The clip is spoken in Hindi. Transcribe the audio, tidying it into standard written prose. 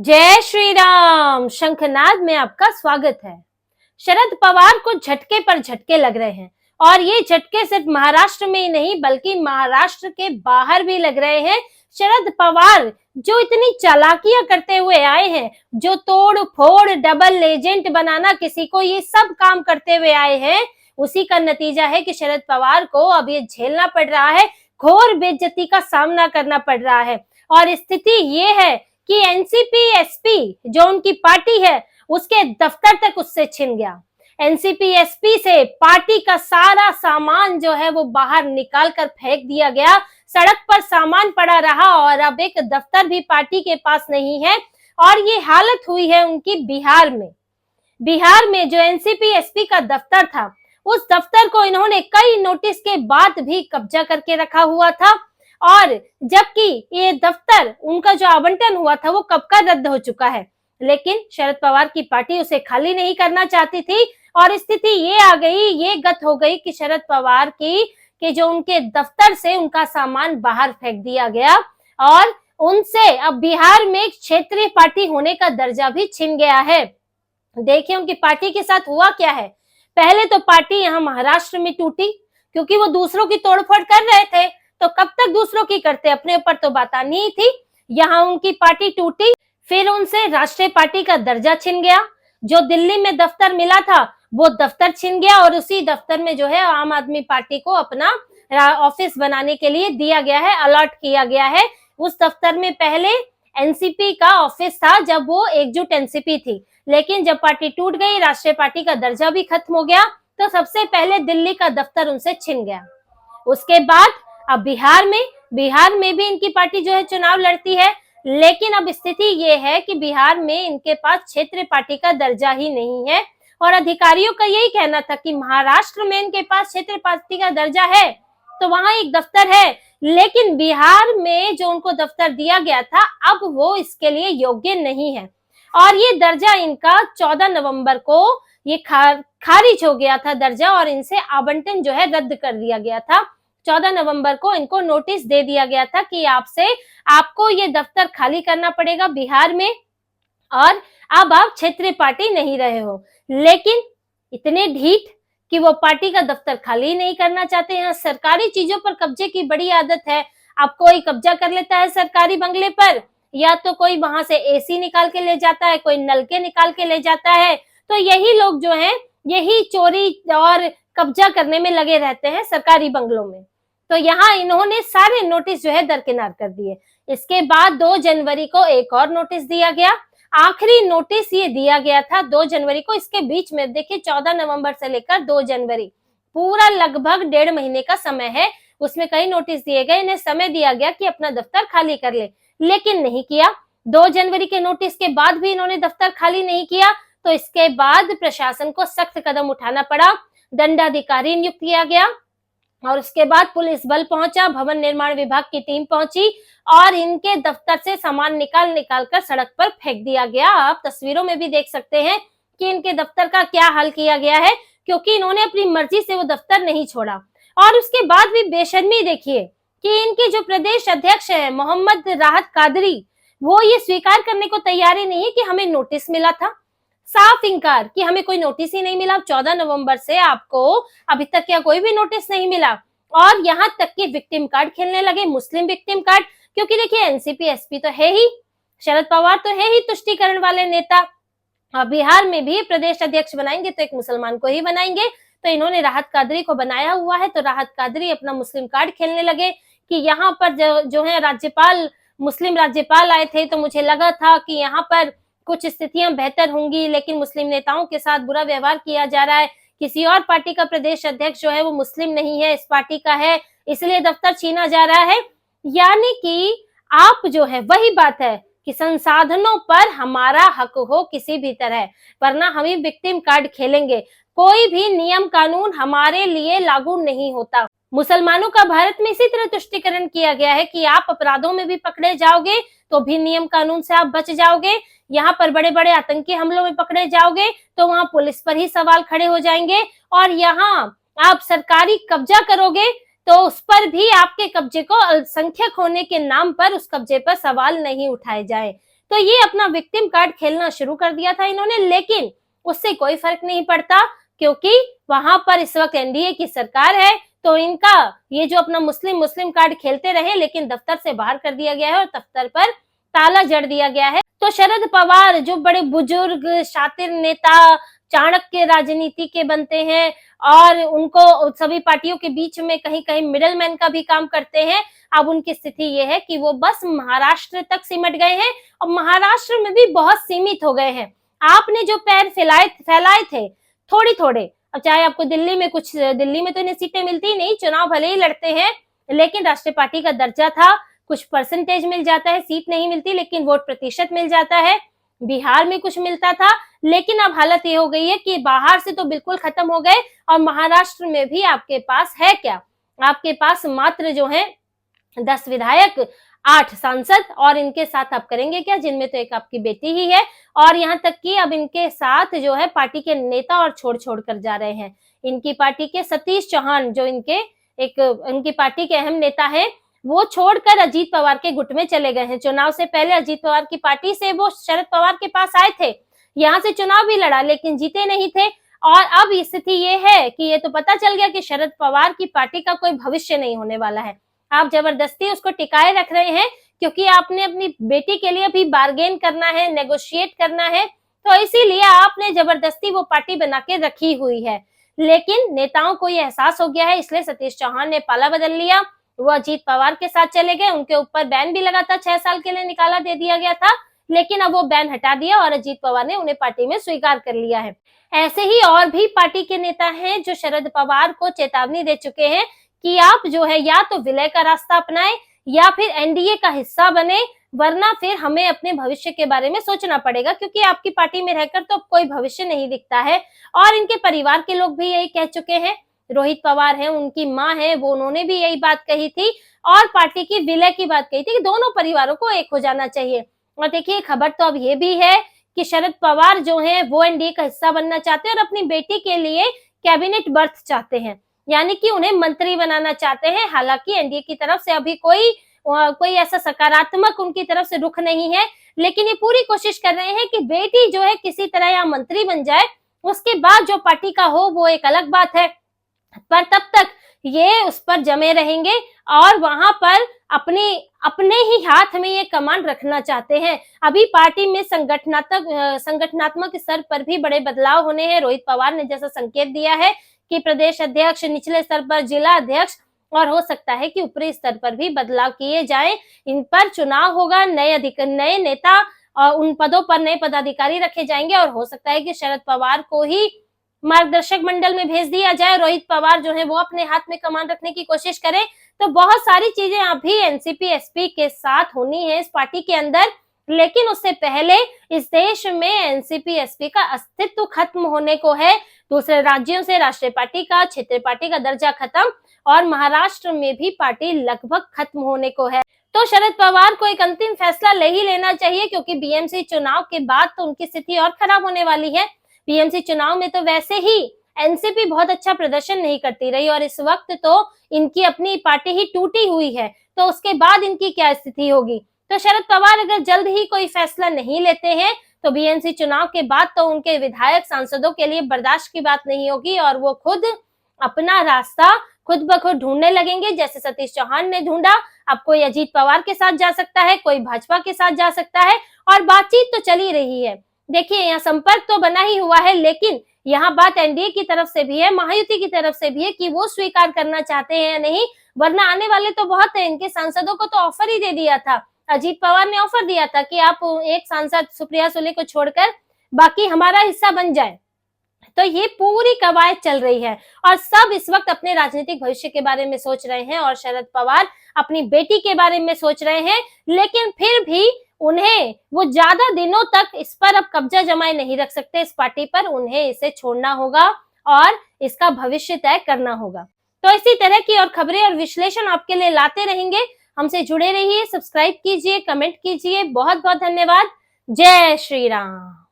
जय श्री राम। शंखनाद में आपका स्वागत है। शरद पवार को झटके पर झटके लग रहे हैं और ये झटके सिर्फ महाराष्ट्र में ही नहीं बल्कि महाराष्ट्र के बाहर भी लग रहे हैं। शरद पवार जो इतनी चालाकियां करते हुए आए हैं, जो तोड़ फोड़ डबल एजेंट बनाना किसी को, ये सब काम करते हुए आए हैं, उसी का नतीजा है कि शरद पवार को अब ये झेलना पड़ रहा है, घोर बेइज्जती का सामना करना पड़ रहा है। और स्थिति ये है कि एनसीपी एसपी जो उनकी पार्टी है उसके दफ्तर तक उससे छिन गया। एनसीपी एसपी से पार्टी का सारा सामान जो है वो बाहर निकाल कर फेंक दिया गया। सड़क पर सामान पड़ा रहा और अब एक दफ्तर भी पार्टी के पास नहीं है। और ये हालत हुई है उनकी बिहार में जो एनसीपी एसपी का दफ्तर था, उस दफ्तर को इन्होंने कई नोटिस के बाद भी कब्जा करके रखा हुआ था। और जबकि ये दफ्तर उनका जो आवंटन हुआ था वो कब का रद्द हो चुका है, लेकिन शरद पवार की पार्टी उसे खाली नहीं करना चाहती थी। और स्थिति ये आ गई, ये गत हो गई कि शरद पवार की जो उनके दफ्तर से उनका सामान बाहर फेंक दिया गया और उनसे अब बिहार में एक क्षेत्रीय पार्टी होने का दर्जा भी छिन गया है। देखिए उनकी पार्टी के साथ हुआ क्या है। पहले तो पार्टी यहाँ महाराष्ट्र में टूटी क्योंकि वो दूसरों की तोड़फोड़ कर रहे थे, तो कब तक दूसरों की करते, अपने ऊपर तो बात आनी ही थी। यहाँ उनकी पार्टी टूटी, फिर उनसे राष्ट्रीय पार्टी का दर्जा छिन गया। जो दिल्ली में दफ्तर मिला था वो दफ्तर छिन गया और उसी दफ्तर में जो है आम आदमी पार्टी को अपना ऑफिस बनाने के लिए दिया गया है, अलॉट किया गया है। उस दफ्तर में पहले एनसीपी का ऑफिस था जब वो एकजुट एनसीपी थी, लेकिन जब पार्टी टूट गई, राष्ट्रीय पार्टी का दर्जा भी खत्म हो गया, तो सबसे पहले दिल्ली का दफ्तर उनसे छिन गया। उसके बाद अब बिहार में भी इनकी पार्टी जो है चुनाव लड़ती है, लेकिन अब स्थिति ये है कि बिहार में इनके पास क्षेत्रीय पार्टी का दर्जा ही नहीं है। और अधिकारियों का यही कहना था कि महाराष्ट्र में इनके पास क्षेत्रीय पार्टी का दर्जा है तो वहां एक दफ्तर है, लेकिन बिहार में जो उनको दफ्तर दिया गया था अब वो इसके लिए योग्य नहीं है। और ये दर्जा इनका 14 नवंबर को ये खारिज हो गया था दर्जा, और इनसे आवंटन जो है रद्द कर दिया गया था। 14 नवंबर को इनको नोटिस दे दिया गया था कि आपको ये दफ्तर खाली करना पड़ेगा बिहार में, और अब आप क्षेत्रीय पार्टी नहीं रहे हो। लेकिन इतने ढीठ कि वो पार्टी का दफ्तर खाली नहीं करना चाहते हैं। सरकारी चीजों पर कब्जे की बड़ी आदत है। अब कोई कब्जा कर लेता है सरकारी बंगले पर, या तो कोई वहां से एसी निकाल के ले जाता है, कोई नलके निकाल के ले जाता है। तो यही लोग जो हैं यही चोरी और कब्जा करने में लगे रहते हैं सरकारी बंगलों में। तो यहाँ इन्होंने सारे नोटिस जो है दरकिनार कर दिए। इसके बाद 2 जनवरी को एक और नोटिस दिया गया। आखिरी नोटिस ये दिया गया था 2 जनवरी को। इसके बीच में देखिए 14 नवंबर से लेकर 2 जनवरी पूरा लगभग 1.5 महीने का समय है। उसमें कई नोटिस दिए गए, इन्हें समय दिया गया कि अपना दफ्तर खाली कर ले, लेकिन नहीं किया। 2 जनवरी के नोटिस के बाद भी इन्होंने दफ्तर खाली नहीं किया, तो इसके बाद प्रशासन को सख्त कदम उठाना पड़ा। दंडाधिकारी नियुक्त किया गया और उसके बाद पुलिस बल पहुंचा, भवन निर्माण विभाग की टीम पहुंची और इनके दफ्तर से सामान निकाल कर सड़क पर फेंक दिया गया। आप तस्वीरों में भी देख सकते हैं कि इनके दफ्तर का क्या हाल किया गया है, क्योंकि इन्होंने अपनी मर्जी से वो दफ्तर नहीं छोड़ा। और उसके बाद भी बेशर्मी देखिए कि इनके जो प्रदेश अध्यक्ष है मोहम्मद राहत कादरी, वो ये स्वीकार करने को तैयार ही नहीं है कि हमें नोटिस मिला था। साफ इंकार कि हमें कोई नोटिस ही नहीं मिला। 14 नवंबर से आपको अभी तक क्या कोई भी नोटिस नहीं मिला। और यहाँ तक कि विक्टिम कार्ड खेलने लगे, मुस्लिम विक्टिम कार्ड, क्योंकि देखिए एनसीपी एसपी तो है ही, शरद पवार तो है ही तुष्टीकरण वाले नेता। बिहार में भी प्रदेश अध्यक्ष बनाएंगे तो एक मुसलमान को ही बनाएंगे, तो इन्होंने राहत कादरी को बनाया हुआ है। तो राहत कादरी अपना मुस्लिम कार्ड खेलने लगे कि यहाँ पर जो है राज्यपाल, मुस्लिम राज्यपाल आए थे, तो मुझे लगा था कि यहाँ पर कुछ स्थितियां बेहतर होंगी, लेकिन मुस्लिम नेताओं के साथ बुरा व्यवहार किया जा रहा है। किसी और पार्टी का प्रदेश अध्यक्ष जो है वो मुस्लिम नहीं है, इस पार्टी का है, इसलिए दफ्तर छीना जा रहा है। यानी कि आप जो है वही बात है कि संसाधनों पर हमारा हक हो किसी भी तरह, वरना हम ही विक्टिम कार्ड खेलेंगे। कोई भी नियम कानून हमारे लिए लागू नहीं होता। मुसलमानों का भारत में इसी तरह तुष्टीकरण किया गया है कि आप अपराधों में भी पकड़े जाओगे तो भी नियम कानून से आप बच जाओगे। यहाँ पर बड़े बड़े आतंकी हमलों में पकड़े जाओगे तो वहां पुलिस पर ही सवाल खड़े हो जाएंगे, और यहाँ आप सरकारी कब्जा करोगे तो उस पर भी आपके कब्जे को अल्पसंख्यक होने के नाम पर उस कब्जे पर सवाल नहीं उठाए जाए। तो ये अपना विक्टिम कार्ड खेलना शुरू कर दिया था इन्होंने, लेकिन उससे कोई फर्क नहीं पड़ता क्योंकि वहां पर इस वक्त एनडीए की सरकार है। तो इनका ये जो अपना मुस्लिम कार्ड खेलते रहे, लेकिन दफ्तर से बाहर कर दिया गया है और दफ्तर पर ताला जड़ दिया गया है। तो शरद पवार जो बड़े बुजुर्ग शातिर नेता, चाणक्य राजनीति के बनते हैं और उनको सभी पार्टियों के बीच में कहीं कहीं मिडल मैन का भी काम करते हैं, अब उनकी स्थिति ये है कि वो बस महाराष्ट्र तक सिमट गए हैं और महाराष्ट्र में भी बहुत सीमित हो गए हैं। आपने जो पैर फैलाए थे थोड़ी थोड़े, अब चाहे आपको दिल्ली में तो इन्हें सीटें मिलती ही नहीं, चुनाव भले ही लड़ते हैं लेकिन राष्ट्रीय पार्टी का दर्जा था, कुछ परसेंटेज मिल जाता है, सीट नहीं मिलती लेकिन वोट प्रतिशत मिल जाता है। बिहार में कुछ मिलता था, लेकिन अब हालत ये हो गई है कि बाहर से तो बिल्कुल खत्म हो गए और महाराष्ट्र में भी आपके पास है क्या? आपके पास मात्र जो है 10 विधायक, 8 सांसद और इनके साथ आप करेंगे क्या, जिनमें तो एक आपकी बेटी ही है। और यहाँ तक कि अब इनके साथ जो है पार्टी के नेता और छोड़ कर जा रहे हैं। इनकी पार्टी के सतीश चौहान जो इनकी पार्टी के अहम नेता है, वो छोड़कर अजीत पवार के गुट में चले गए हैं। चुनाव से पहले अजीत पवार की पार्टी से वो शरद पवार के पास आए थे, यहाँ से चुनाव भी लड़ा लेकिन जीते नहीं थे। और अब स्थिति ये है कि ये तो पता चल गया कि शरद पवार की पार्टी का कोई भविष्य नहीं होने वाला है। आप जबरदस्ती उसको टिकाए रख रहे हैं क्योंकि आपने अपनी बेटी के लिए भी बार्गेन करना है, नेगोशिएट करना है, तो इसीलिए आपने जबरदस्ती वो पार्टी बना के रखी हुई है। लेकिन नेताओं को ये एहसास हो गया है, इसलिए सतीश चौहान ने पाला बदल लिया, वो अजीत पवार के साथ चले गए। उनके ऊपर बैन भी लगा था, 6 साल के लिए निकाला दे दिया गया था, लेकिन अब वो बैन हटा दिया और अजीत पवार ने उन्हें पार्टी में स्वीकार कर लिया है। ऐसे ही और भी पार्टी के नेता हैं जो शरद पवार को चेतावनी दे चुके हैं कि आप जो है या तो विलय का रास्ता अपनाएं या फिर एनडीए का हिस्सा बने, वरना फिर हमें अपने भविष्य के बारे में सोचना पड़ेगा, क्योंकि आपकी पार्टी में रहकर तो कोई भविष्य नहीं दिखता है। और इनके परिवार के लोग भी यही कह चुके हैं। रोहित पवार हैं, उनकी माँ है, वो उन्होंने भी यही बात कही थी और पार्टी की विलय की बात कही थी कि दोनों परिवारों को एक हो जाना चाहिए। और देखिए खबर तो अब ये भी है कि शरद पवार जो है वो एनडीए का हिस्सा बनना चाहते हैं और अपनी बेटी के लिए कैबिनेट बर्थ चाहते हैं, यानी कि उन्हें मंत्री बनाना चाहते हैं। हालांकि एनडीए की तरफ से अभी कोई ऐसा सकारात्मक उनकी तरफ से रुख नहीं है, लेकिन ये पूरी कोशिश कर रहे हैं कि बेटी जो है किसी तरह यहाँ मंत्री बन जाए, उसके बाद जो पार्टी का हो वो एक अलग बात है, पर तब तक ये उस पर जमे रहेंगे और वहां पर अपने ही हाथ में ये कमांड रखना चाहते हैं। अभी पार्टी में संगठनात्मक स्तर पर भी बड़े बदलाव होने हैं। रोहित पवार ने जैसा संकेत दिया है कि प्रदेश अध्यक्ष, निचले स्तर पर जिला अध्यक्ष और हो सकता है कि ऊपरी स्तर पर भी बदलाव किए जाएं। इन पर चुनाव होगा, नए नेता और उन पदों पर नए पदाधिकारी रखे जाएंगे और हो सकता है कि शरद पवार को ही मार्गदर्शक मंडल में भेज दिया जाए, रोहित पवार जो है वो अपने हाथ में कमान रखने की कोशिश करें। तो बहुत सारी चीजें अभी एनसीपी एसपी के साथ होनी है इस पार्टी के अंदर, लेकिन उससे पहले इस देश में एनसीपी एसपी का अस्तित्व खत्म होने को है। दूसरे राज्यों से राष्ट्रीय पार्टी का, क्षेत्रीय पार्टी का दर्जा खत्म और महाराष्ट्र में भी पार्टी लगभग खत्म होने को है। तो शरद पवार को एक अंतिम फैसला ले ही लेना चाहिए, क्योंकि बीएमसी चुनाव के बाद तो उनकी स्थिति और खराब होने वाली है। बीएमसी चुनाव में तो वैसे ही एनसीपी बहुत अच्छा प्रदर्शन नहीं करती रही और इस वक्त तो इनकी अपनी पार्टी ही टूटी हुई है, तो उसके बाद इनकी क्या स्थिति होगी। तो शरद पवार अगर जल्द ही कोई फैसला नहीं लेते हैं तो बीएमसी चुनाव के बाद तो उनके विधायक सांसदों के लिए बर्दाश्त की बात नहीं होगी और वो खुद अपना रास्ता खुद ब खुद ढूंढने लगेंगे, जैसे सतीश चौहान ने ढूंढा। अब कोई अजीत पवार के साथ जा सकता है, कोई भाजपा के साथ जा सकता है और बातचीत तो चली रही है। देखिए यहाँ संपर्क तो बना ही हुआ है, लेकिन यहाँ बात एनडीए की तरफ से भी है, महायुति की तरफ से भी है कि वो स्वीकार करना चाहते हैं या नहीं, वरना आने वाले तो बहुत है। इनके सांसदों को तो ऑफर ही दे दिया था, अजीत पवार ने ऑफर दिया था कि आप एक सांसद सुप्रिया सुले को छोड़कर बाकी हमारा हिस्सा बन जाए। तो ये पूरी कवायद चल रही है और सब इस वक्त अपने राजनीतिक भविष्य के बारे में सोच रहे हैं और शरद पवार अपनी बेटी के बारे में सोच रहे हैं, लेकिन फिर भी उन्हें वो ज्यादा दिनों तक इस पर अब कब्जा जमाए नहीं रख सकते इस पार्टी पर, उन्हें इसे छोड़ना होगा और इसका भविष्य तय करना होगा। तो इसी तरह की और खबरें और विश्लेषण आपके लिए लाते रहेंगे। हमसे जुड़े रहिए, सब्सक्राइब कीजिए, कमेंट कीजिए। बहुत बहुत धन्यवाद। जय श्री राम।